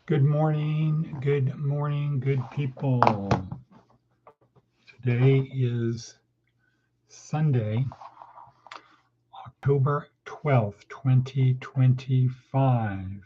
Good morning, good people. Today is Sunday, October 12th, 2025. We've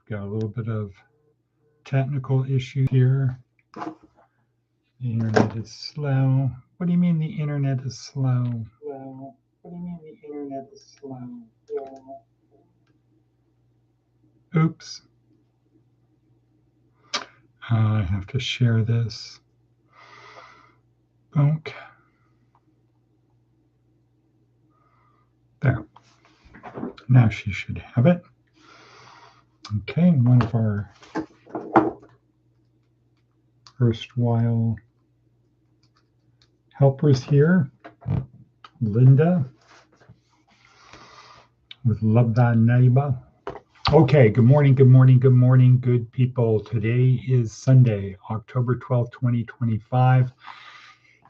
got a little bit of technical issue here. The internet is slow. What do you mean the internet is slow? Oops. I have to share this. Bonk. There. Now she should have it. Okay, one of our erstwhile helpers here, Linda, with Love Thy Neighbor. Okay, good morning, good people. Today is Sunday, October 12th, 2025.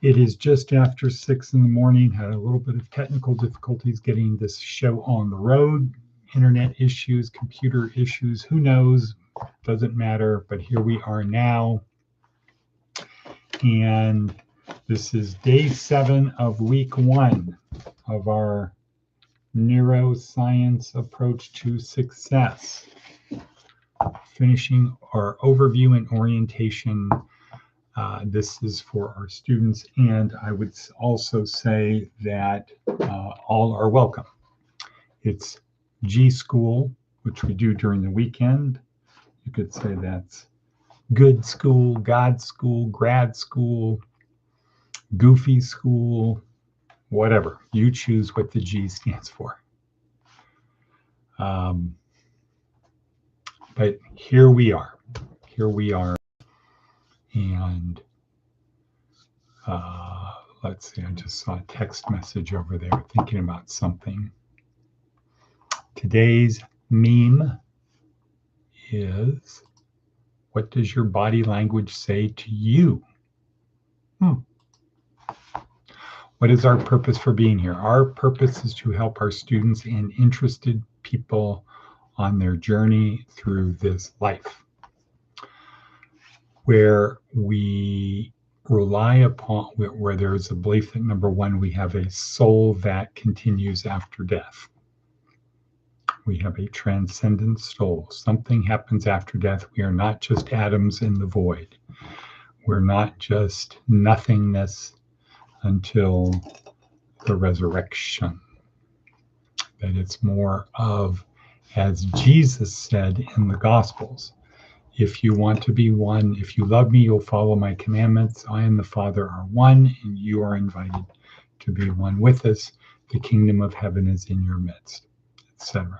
It is just after 6 in the morning. Had a little bit of technical difficulties getting this show on the road. Internet issues, computer issues, who knows? Doesn't matter, but here we are now. And this is day 7 of week 1 of our neuroscience approach to success. Finishing our overview and orientation. This is for our students, and I would also say that all are welcome. It's G.school, which we do during the weekend. You could say that's good school, God school, grad school, goofy school, whatever. You choose what the G stands for. But here we are. And let's see, I just saw a text message over there thinking about something. Today's meme is, what does your body language say to you? What is our purpose for being here? Our purpose is to help our students and interested people on their journey through this life, where we rely upon, where there is a belief that, number one, we have a soul that continues after death. We have a transcendent soul. Something happens after death. We are not just atoms in the void. We're not just nothingness until the resurrection. That it's more of, as Jesus said in the Gospels, if you want to be one, if you love me, you'll follow my commandments. I and the Father are one, and you are invited to be one with us. The kingdom of heaven is in your midst, etc.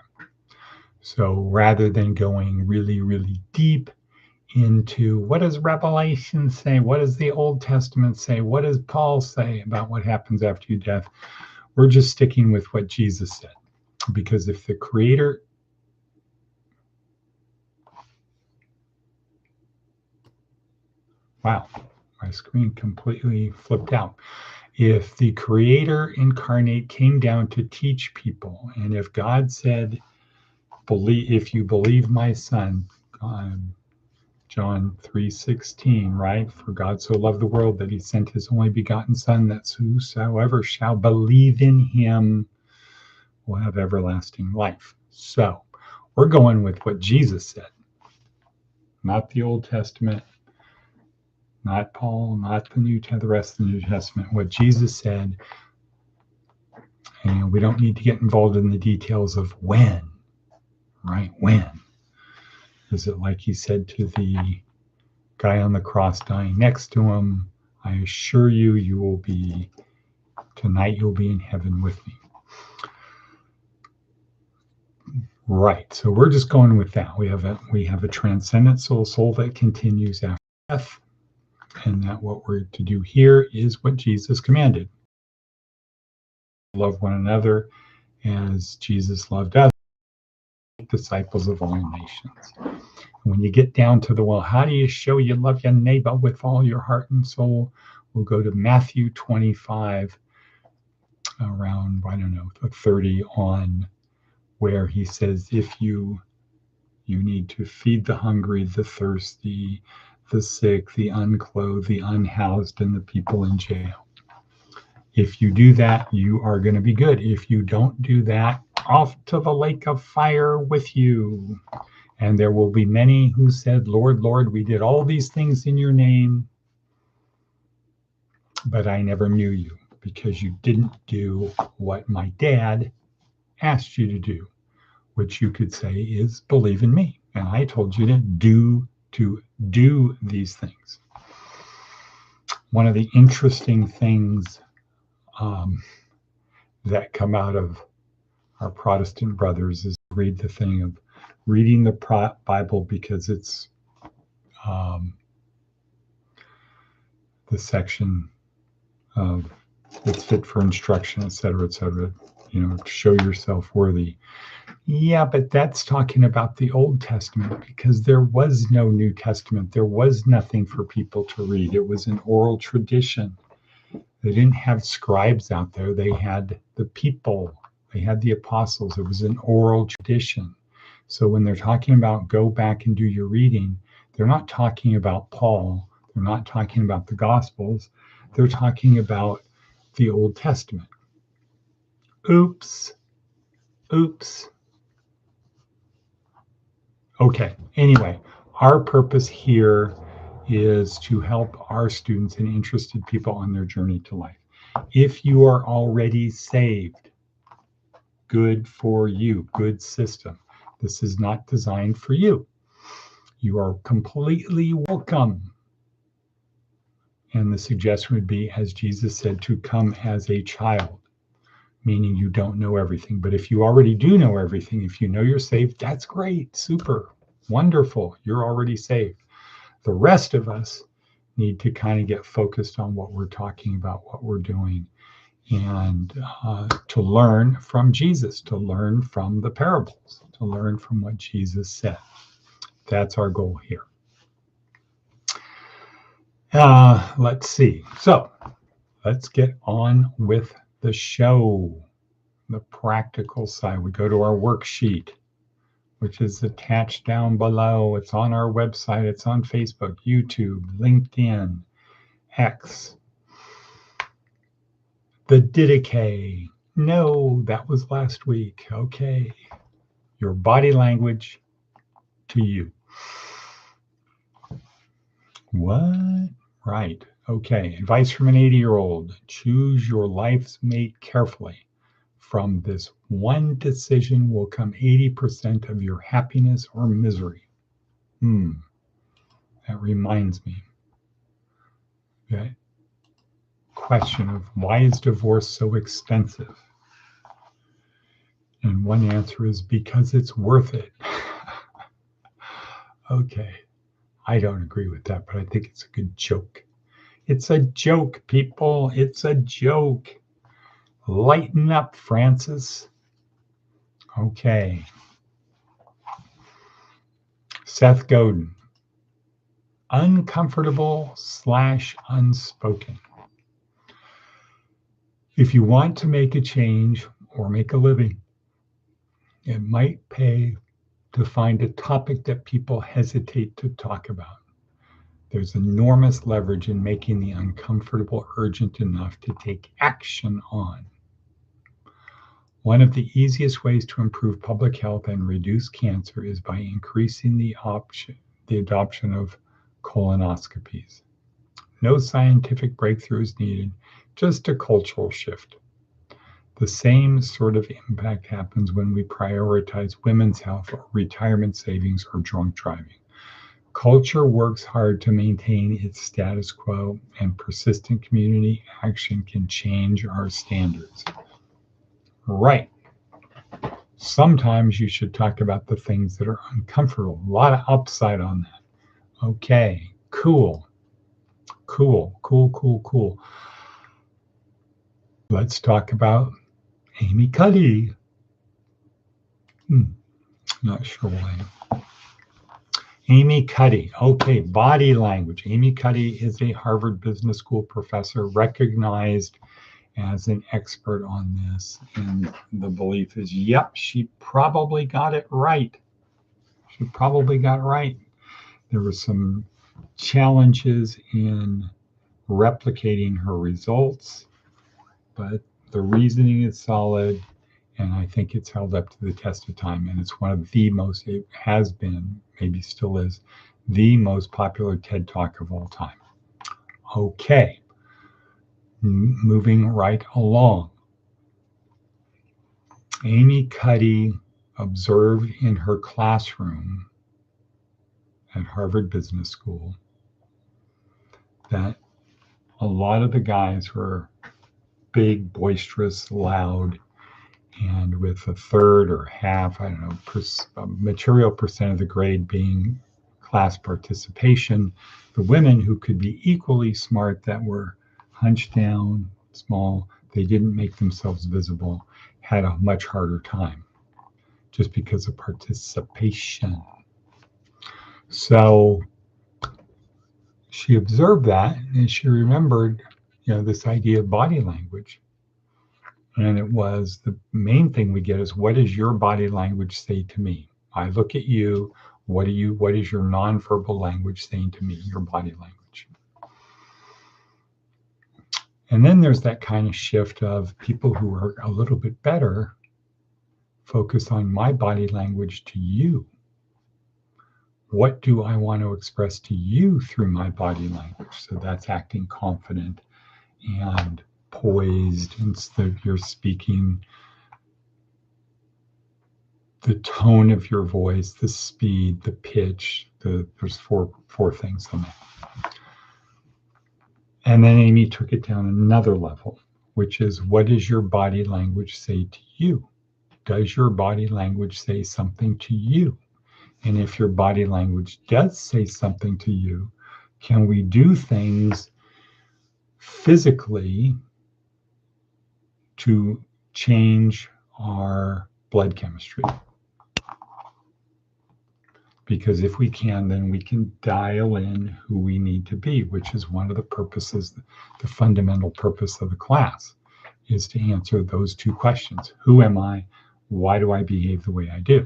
So rather than going really, really deep into what does Revelation say, what does the Old Testament say, what does Paul say about what happens after your death, we're just sticking with what Jesus said. Because if the Creator wow, my screen completely flipped out. If the Creator incarnate came down to teach people, and if God said, if you believe my Son, John 3:16, right? For God so loved the world that he sent his only begotten Son, that whosoever shall believe in him will have everlasting life. So we're going with what Jesus said, not the Old Testament, not Paul, not the rest of the New Testament. What Jesus said, and we don't need to get involved in the details of when, right? When? Is it like he said to the guy on the cross dying next to him, I assure you, tonight you'll be in heaven with me. Right, so we're just going with that. We have a transcendent soul that continues after death, and that what we're to do here is what Jesus commanded. Love one another as Jesus loved us, disciples of all nations. When you get down to well, how do you show you love your neighbor with all your heart and soul? We'll go to Matthew 25, around, 30 on, where he says, if you You need to feed the hungry, the thirsty, the sick, the unclothed, the unhoused, and the people in jail. If you do that, you are going to be good. If you don't do that, off to the lake of fire with you. And there will be many who said, Lord, Lord, we did all these things in your name, but I never knew you because you didn't do what my dad asked you to do, which you could say is believe in me. And I told you to do these things. One of the interesting things that come out of our Protestant brothers is read the thing of reading the Bible because it's the section of it's fit for instruction, et cetera, to show yourself worthy. Yeah, but that's talking about the Old Testament because there was no New Testament. There was nothing for people to read. It was an oral tradition. They didn't have scribes out there. They had the people. They had the apostles. It was an oral tradition. So when they're talking about go back and do your reading, they're not talking about Paul. They're not talking about the Gospels. They're talking about the Old Testament. Oops. Okay, anyway, our purpose here is to help our students and interested people on their journey to life. If you are already saved, good for you, good system. This is not designed for you. You are completely welcome. And the suggestion would be, as Jesus said, to come as a child, meaning you don't know everything. But if you already do know everything, if you know you're saved, that's great, super, wonderful. You're already saved. The rest of us need to kind of get focused on what we're talking about, what we're doing, and to learn from Jesus, to learn from the parables, to learn from what Jesus said. That's our goal here. Let's see. So let's get on with the show, the practical side. We go to our worksheet, which is attached down below. It's on our website. It's on Facebook, YouTube, LinkedIn, X. The Didache. No, that was last week. Okay. Your body language to you. What? Right. Okay. Advice from an 80-year-old. Choose your life's mate carefully. From this one decision will come 80% of your happiness or misery. That reminds me. That question of why is divorce so expensive? And one answer is because it's worth it. Okay. I don't agree with that, but I think it's a good joke. It's a joke, people. It's a joke. Lighten up, Francis. Okay. Seth Godin. Uncomfortable/unspoken. If you want to make a change or make a living, it might pay to find a topic that people hesitate to talk about. There's enormous leverage in making the uncomfortable urgent enough to take action on. One of the easiest ways to improve public health and reduce cancer is by increasing the adoption of colonoscopies. No scientific breakthrough is needed, just a cultural shift. The same sort of impact happens when we prioritize women's health or retirement savings or drunk driving. Culture works hard to maintain its status quo, and persistent community action can change our standards. Right. Sometimes you should talk about the things that are uncomfortable. A lot of upside on that. Okay, cool. Let's talk about Amy Cuddy. Not sure why. Amy Cuddy. Okay, body language. Amy Cuddy is a Harvard Business School professor, recognized as an expert on this. And the belief is, yep, she probably got it right. She probably got it right. There were some challenges in replicating her results, but the reasoning is solid, and I think it's held up to the test of time. And it's one of the most, it has been, maybe still is, the most popular TED Talk of all time. Okay, moving right along. Amy Cuddy observed in her classroom at Harvard Business School that a lot of the guys were big, boisterous, loud, and with a third or half, I don't know, material percent of the grade being class participation, the women who could be equally smart that were hunched down, small, they didn't make themselves visible, had a much harder time just because of participation. So she observed that and she remembered, this idea of body language. And it was the main thing we get is, what does your body language say to me? I look at you. What is your nonverbal language saying to me, your body language? And then there's that kind of shift of people who are a little bit better focus on my body language to you. What do I want to express to you through my body language? So that's acting confident and poised, instead of you're speaking, the tone of your voice, the speed, the pitch, there's four things on that. And then Amy took it down another level, which is, what does your body language say to you? Does your body language say something to you? And if your body language does say something to you, can we do things physically to change our blood chemistry? Because if we can, then we can dial in who we need to be, which is one of the purposes, the fundamental purpose of the class, is to answer those two questions. Who am I? Why do I behave the way I do?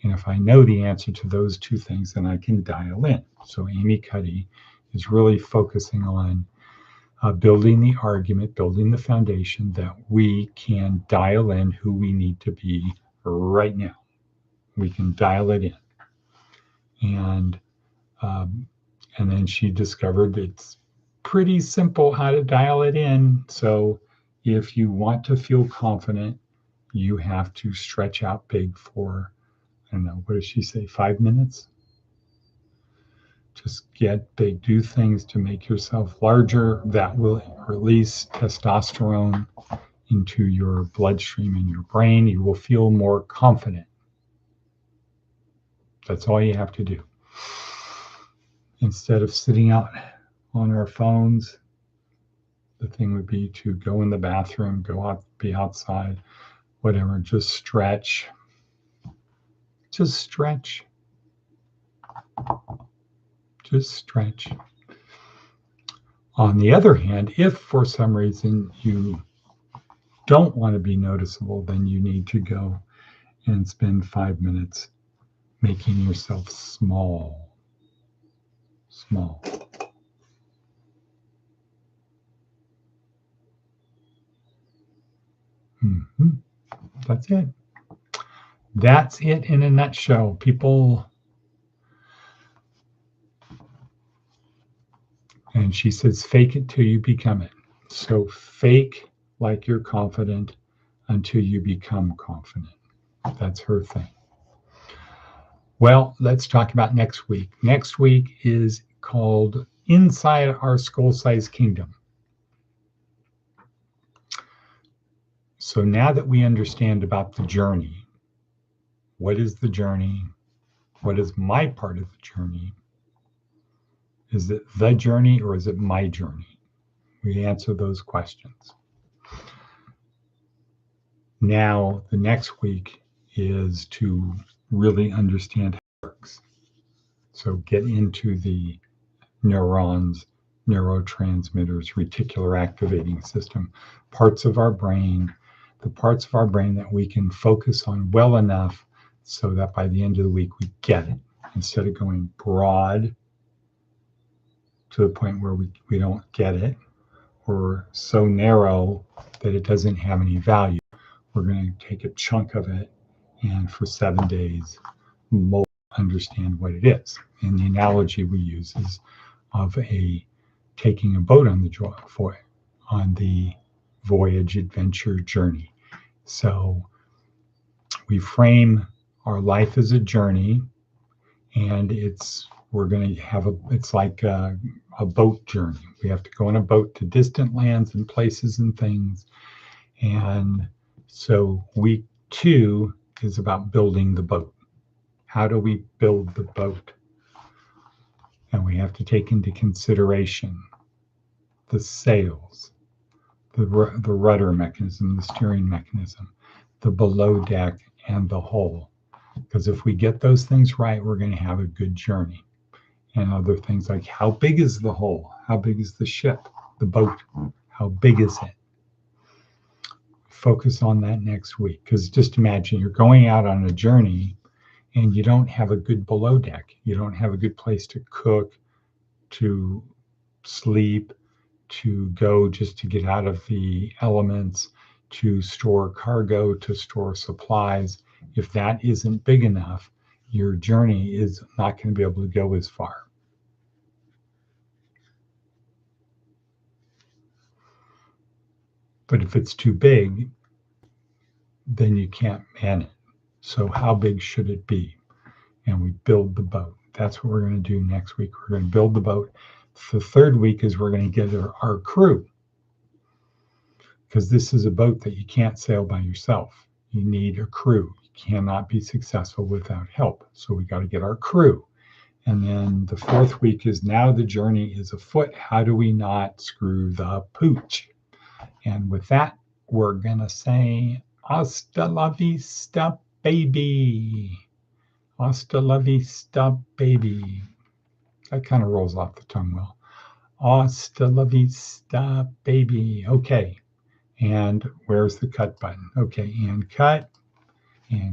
And if I know the answer to those two things, then I can dial in. So Amy Cuddy is really focusing on building the argument, building the foundation that we can dial in who we need to be right now. We can dial it in. And then she discovered it's pretty simple how to dial it in. So if you want to feel confident, you have to stretch out big for, I don't know, what does she say, 5 minutes? Just get big, do things to make yourself larger. That will release testosterone into your bloodstream and your brain. You will feel more confident. That's all you have to do. Instead of sitting out on our phones, the thing would be to go in the bathroom, go out, be outside, whatever, just stretch. Just stretch. Just stretch. On the other hand, if for some reason you don't want to be noticeable, then you need to go and spend 5 minutes making yourself small. Small. That's it. That's it in a nutshell. People, and she says, fake it till you become it. So fake like you're confident until you become confident. That's her thing. Well, let's talk about next week. Next week is called Inside Our Skull-Sized Kingdom. So now that we understand about the journey, what is the journey? What is my part of the journey? Is it the journey or is it my journey? We answer those questions. Now, the next week is to really understand how it works. So get into the neurons, neurotransmitters, reticular activating system, parts of our brain, the parts of our brain that we can focus on well enough so that by the end of the week we get it. instead of going broad to the point where we don't get it, or so narrow that it doesn't have any value. We're going to take a chunk of it and for 7 days understand what it is. And the analogy we use is of taking a boat on the voyage adventure journey. So we frame our life as a journey, and we're going to have it's like a boat journey. We have to go on a boat to distant lands and places and things. And so week 2 is about building the boat. How do we build the boat? And we have to take into consideration the sails, the rudder mechanism, the steering mechanism, the below deck, and the hull. Because if we get those things right, we're going to have a good journey. And other things like, how big is the hull? How big is the ship, the boat? How big is it? Focus on that next week. Because just imagine you're going out on a journey and you don't have a good below deck. You don't have a good place to cook, to sleep, to go just to get out of the elements, to store cargo, to store supplies. If that isn't big enough, your journey is not going to be able to go as far. But if it's too big, then you can't man it. So how big should it be? And we build the boat. That's what we're going to do next week. We're going to build the boat. The third week is we're going to get our crew, because this is a boat that you can't sail by yourself. You need a crew. You cannot be successful without help. So we got to get our crew. And then the fourth week is now the journey is afoot. How do we not screw the pooch? And with that, we're going to say, hasta la vista, baby. Hasta la vista, baby. That kind of rolls off the tongue well. Hasta la vista, baby. Okay. And where's the cut button? Okay, and cut.